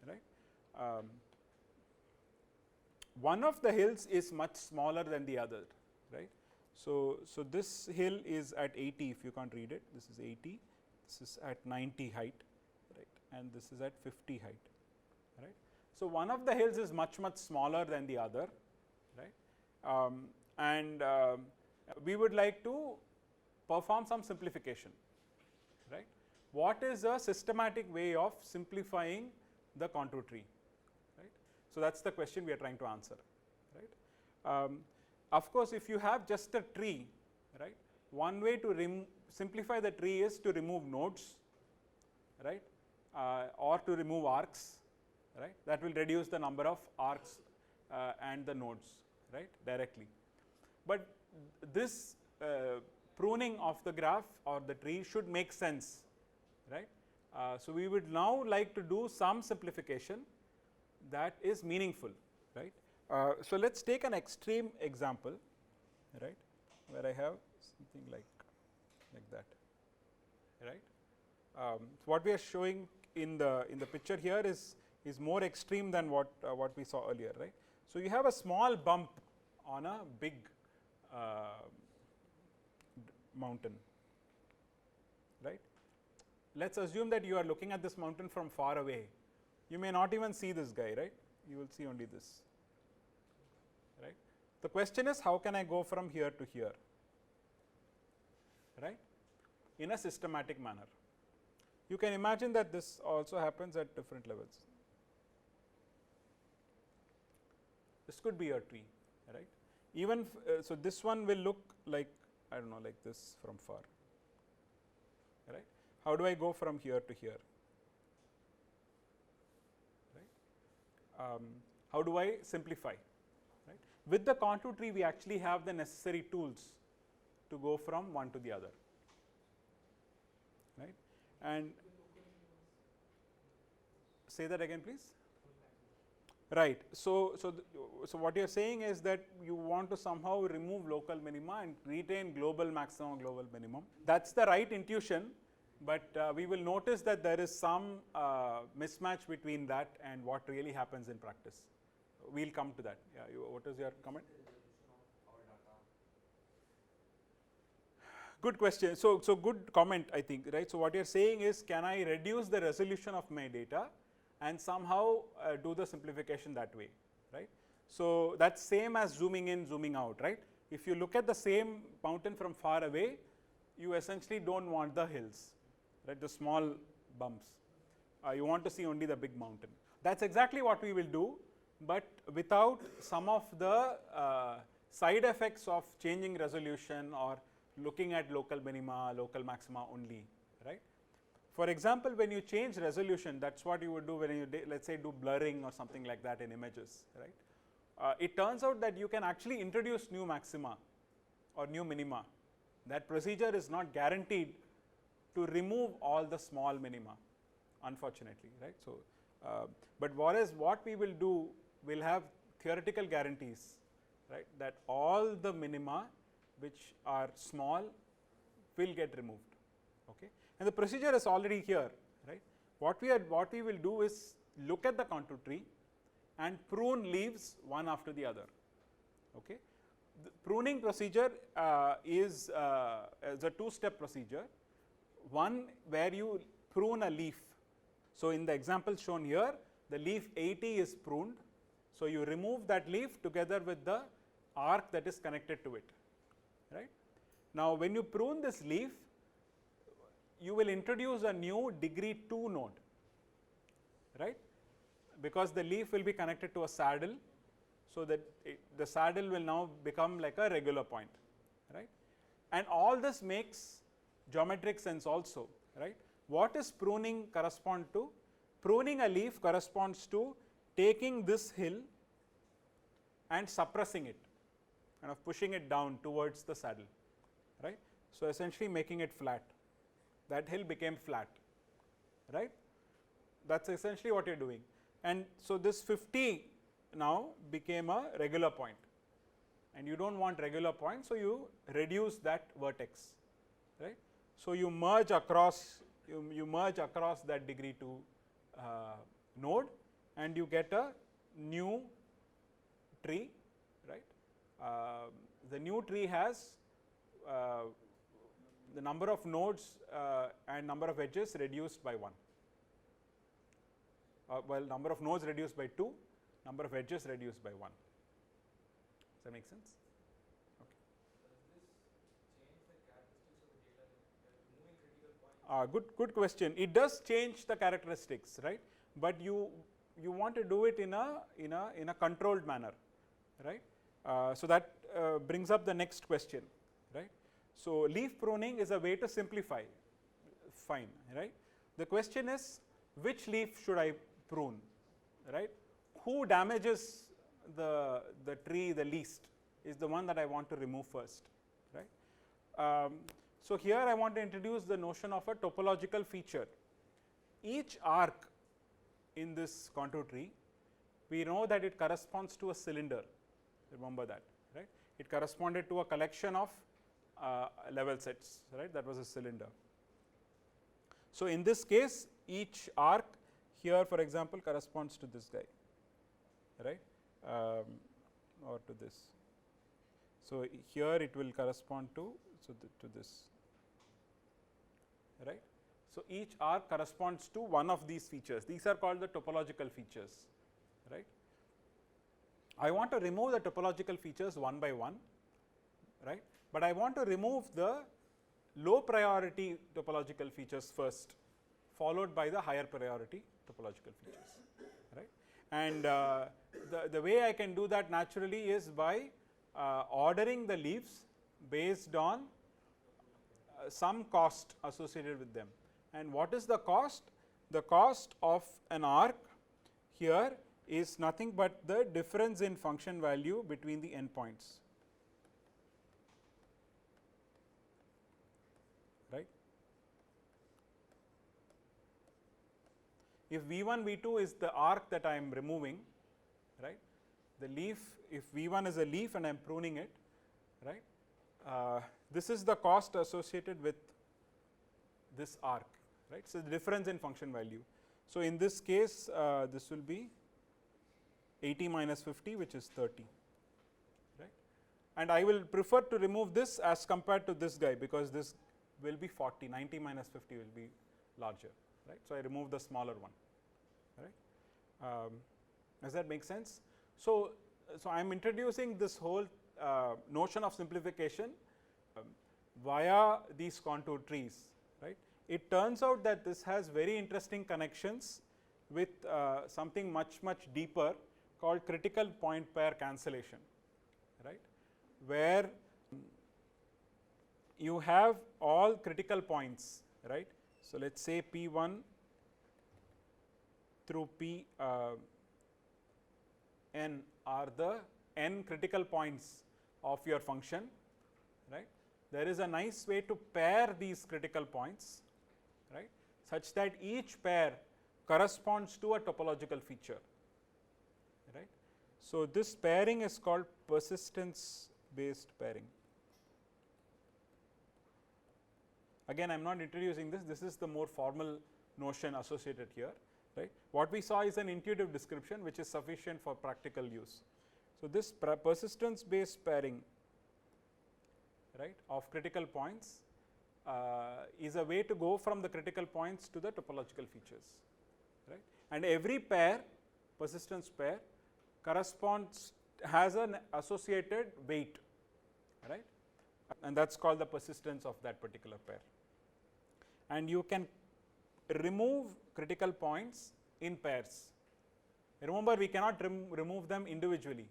right. One of the hills is much smaller than the other, right. So, this hill is at 80, if you can't read it, this is 80, this is at 90 height, right, and this is at 50 height, right. So, one of the hills is much smaller than the other, right, and we would like to perform some simplification, right. What is a systematic way of simplifying the contour tree, right. So, that is the question we are trying to answer, right. Of course, if you have just a tree, right, one way to simplify the tree is to remove nodes, right, or to remove arcs, right, that will reduce the number of arcs and the nodes, right, directly. But this pruning of the graph or the tree should make sense, right. So, we would now like to do some simplification that is meaningful, right. So, let us take an extreme example, right, where I have something like that, right. What we are showing in the picture here is more extreme than what we saw earlier, right. So, you have a small bump on a big mountain, right. Let us assume that you are looking at this mountain from far away, you may not even see this guy, right, you will see only this, right. The question is, how can I go from here to here, right, in a systematic manner. You can imagine that this also happens at different levels. This could be a tree, right. Even so, this one will look like, I do not know, like this from far, right. How do I go from here to here, right. How do I simplify, right. With the contour tree, we actually have the necessary tools to go from one to the other, right. And say that again, please. Right. So, what you are saying is that you want to somehow remove local minima and retain global maximum, global minimum. That is the right intuition, but we will notice that there is some mismatch between that and what really happens in practice. We will come to that. Yeah, what is your comment? Good question. So, good comment, I think, right. So, what you are saying is, can I reduce the resolution of my data and somehow do the simplification that way, right. So, that is same as zooming in, zooming out, right. If you look at the same mountain from far away, you essentially do not want the hills, right, the small bumps, you want to see only the big mountain. That is exactly what we will do, but without some of the side effects of changing resolution or looking at local minima, local maxima only, right. For example, when you change resolution, that is what you would do when you let us say do blurring or something like that in images, right. It turns out that you can actually introduce new maxima or new minima. That procedure is not guaranteed to remove all the small minima, unfortunately, right. So, but what we will do, we will have theoretical guarantees, right, that all the minima which are small will get removed, okay. And the procedure is already here, right. what we will do is look at the contour tree and prune leaves one after the other. Okay. The pruning procedure is a two-step procedure. One where you prune a leaf. So, in the example shown here, the leaf 80 is pruned. So, you remove that leaf together with the arc that is connected to it. Right. Now, when you prune this leaf, you will introduce a new degree 2 node, right, because the leaf will be connected to a saddle. So, that the saddle will now become like a regular point, right, and all this makes geometric sense also, right. What is pruning correspond to? Pruning a leaf corresponds to taking this hill and suppressing it, kind of pushing it down towards the saddle, right. So, essentially making it flat. That hill became flat, right. That is essentially what you are doing. And so, this 50 now became a regular point, and you do not want regular point. So, you reduce that vertex, right. So, you merge across that degree 2 node, and you get a new tree, right. The new tree has the number of nodes and number of edges reduced by 1. Well, number of nodes reduced by 2, number of edges reduced by 1. Does that make sense? Okay. Does this change the characteristics of the data? Good question. It does change the characteristics, right? But you want to do it in a controlled manner, right? So that brings up the next question, right? So leaf pruning is a way to simplify. Fine, right? The question is, which leaf should I prune, right? Who damages the tree the least is the one that I want to remove first, right? So here I want to introduce the notion of a topological feature. Each arc in this contour tree, we know that it corresponds to a cylinder. Remember that, right? It corresponded to a collection of level sets, right? That was a cylinder. So in this case, each arc here, for example, corresponds to this guy, right, or to this. So here it will correspond to to this, right. So each arc corresponds to one of these features. These are called the topological features, right. I want to remove the topological features one by one, right, but I want to remove the low priority topological features first, followed by the higher priority topological features, right. And the way I can do that naturally is by ordering the leaves based on some cost associated with them. And what is the cost? The cost of an arc here is nothing but the difference in function value between the endpoints, right. If V1, V2 is the arc that I am removing, right, the leaf, if V1 is a leaf and I am pruning it, right, this is the cost associated with this arc, right. So, the difference in function value. So, in this case, this will be 80 minus 50, which is 30, right, and I will prefer to remove this as compared to this guy, because this will be 40, 90 minus 50 will be larger, right. So, I remove the smaller one, right. Does that make sense? So, I am introducing this whole notion of simplification via these contour trees, right. It turns out that this has very interesting connections with something much deeper called critical point pair cancellation, right, where you have all critical points, right. So, let us say P1 through P n are the n critical points of your function, right. There is a nice way to pair these critical points, right, such that each pair corresponds to a topological feature, right. So, this pairing is called persistence based pairing. Again, I am not introducing this, this is the more formal notion associated here, right. What we saw is an intuitive description which is sufficient for practical use. So, this persistence based pairing, right, of critical points is a way to go from the critical points to the topological features, right. And every pair, persistence pair, corresponds, has an associated weight, right, and that is called the persistence of that particular pair. And you can remove critical points in pairs. Remember, we cannot remove them individually,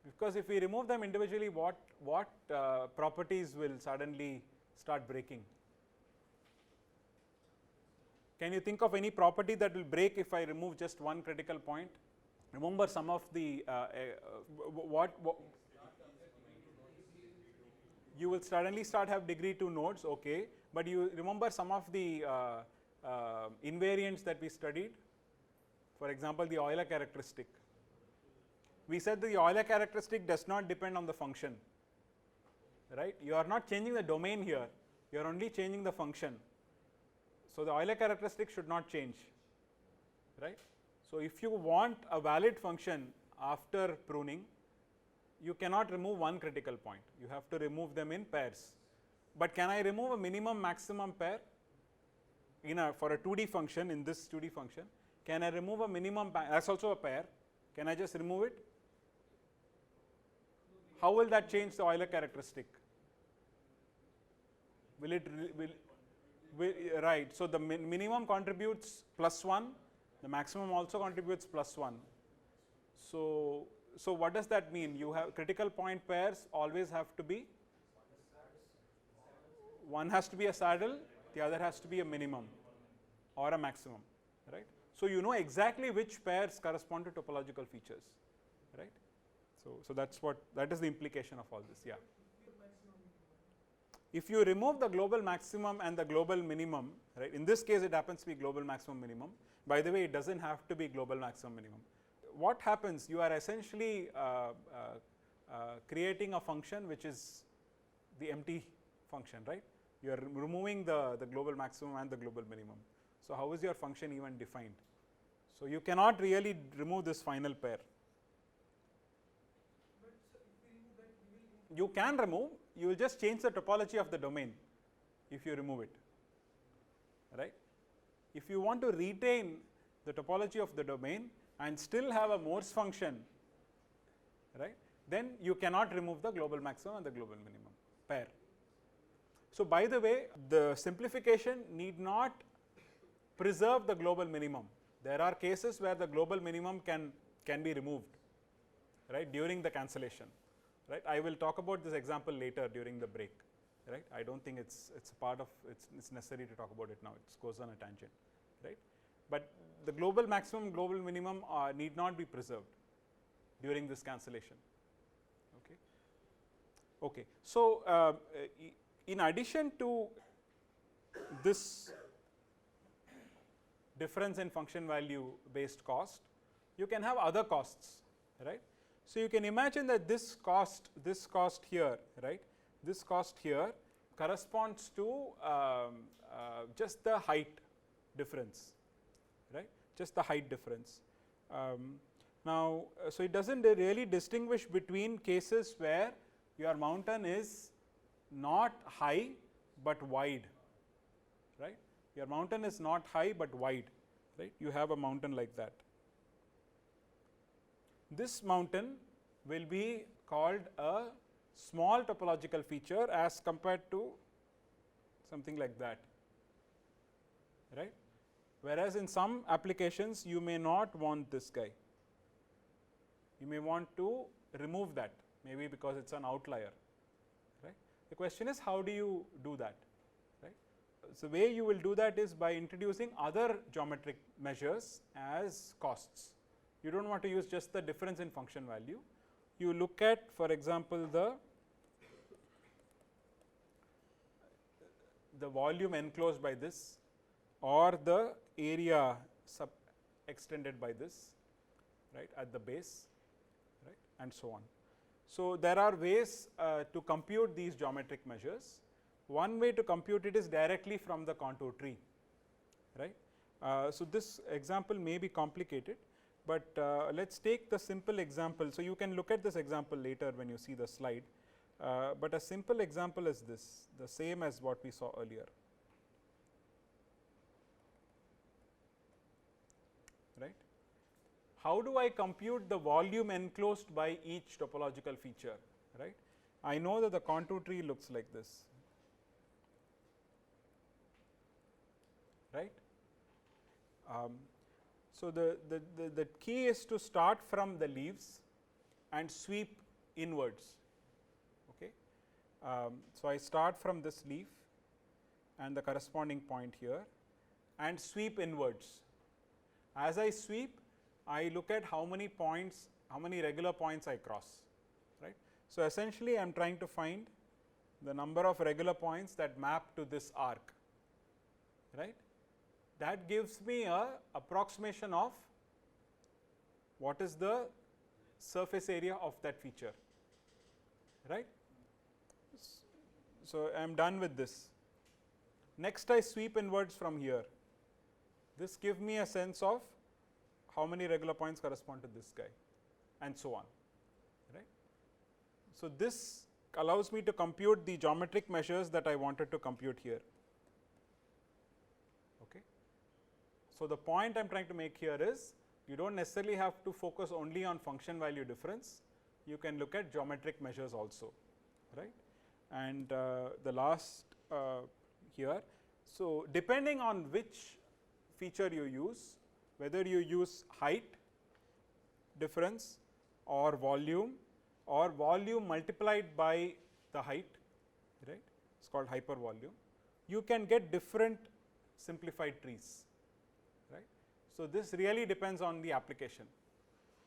because if we remove them individually, what properties will suddenly start breaking? Can you think of any property that will break if I remove just one critical point? Remember some of the what you will suddenly start have degree 2 nodes, okay, but you remember some of the invariants that we studied, for example, the Euler characteristic. We said the Euler characteristic does not depend on the function, right. You are not changing the domain here, you are only changing the function. So, the Euler characteristic should not change, right. So, if you want a valid function after pruning, you cannot remove one critical point, you have to remove them in pairs. But can I remove a minimum maximum pair for a 2D function, in this 2D function? Can I remove a minimum, that is also a pair, can I just remove it? How will that change the Euler characteristic? Will it, right, so the minimum contributes +1, the maximum also contributes +1. So, what does that mean? You have critical point pairs always have to be, one has to be a saddle, the other has to be a minimum or a maximum, right. So, you know exactly which pairs correspond to topological features, right. So that is the implication of all this, yeah. If you remove the global maximum and the global minimum, right, in this case it happens to be global maximum minimum, by the way it does not have to be global maximum minimum. What happens? You are essentially creating a function which is the empty function, right. You are removing the global maximum and the global minimum. So, how is your function even defined? So, you cannot really remove this final pair. You can remove, you will just change the topology of the domain if you remove it, right. If you want to retain the topology of the domain and still have a Morse function, right, then you cannot remove the global maximum and the global minimum pair. So, by the way, the simplification need not preserve the global minimum. There are cases where the global minimum can be removed, right, during the cancellation. Right. I will talk about this example later during the break, right. I do not think it's a part of, it's necessary to talk about it now, it goes on a tangent, right. But the global maximum, global minimum need not be preserved during this cancellation, okay. Okay. So, in addition to this difference in function value based cost, you can have other costs, right. So, you can imagine that this cost here, right, this cost here corresponds to just the height difference, right, just the height difference. Now, so it does not really distinguish between cases where your mountain is not high, but wide, right, your mountain is not high, but wide, right, you have a mountain like that. This mountain will be called a small topological feature as compared to something like that, right. Whereas, in some applications you may not want this guy, you may want to remove that, maybe because it is an outlier, right. The question is, how do you do that, right. So, the way you will do that is by introducing other geometric measures as costs. You do not want to use just the difference in function value. You look at, for example, the volume enclosed by this or the area extended by this, right, at the base, right, and so on. So, there are ways to compute these geometric measures. One way to compute it is directly from the contour tree, right. So this example may be complicated, but let's take the simple example. So you can look at this example later when you see the slide, but a simple example is this, the same as what we saw earlier. Right? How do I compute the volume enclosed by each topological feature? Right? I know that the contour tree looks like this. Right? So the key is to start from the leaves and sweep inwards. Okay. So I start from this leaf and the corresponding point here and sweep inwards. As I sweep, I look at how many points, how many regular points I cross. Right. So essentially, I am trying to find the number of regular points that map to this arc. Right. That gives me a approximation of what is the surface area of that feature, right. So I am done with this. Next I sweep inwards from here. This gives me a sense of how many regular points correspond to this guy, and so on, right. So this allows me to compute the geometric measures that I wanted to compute here. Okay. So the point I am trying to make here is, you do not necessarily have to focus only on function value difference, you can look at geometric measures also, right. And the last here, so depending on which feature you use, whether you use height difference or volume multiplied by the height, right, it is called hypervolume, you can get different simplified trees. Right. So this really depends on the application.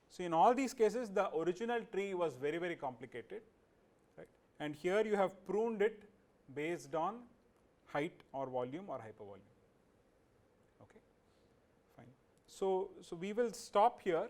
So in all these cases, the original tree was very, very complicated, right, and here you have pruned it based on height or volume or hypervolume. Okay, fine. So we will stop here.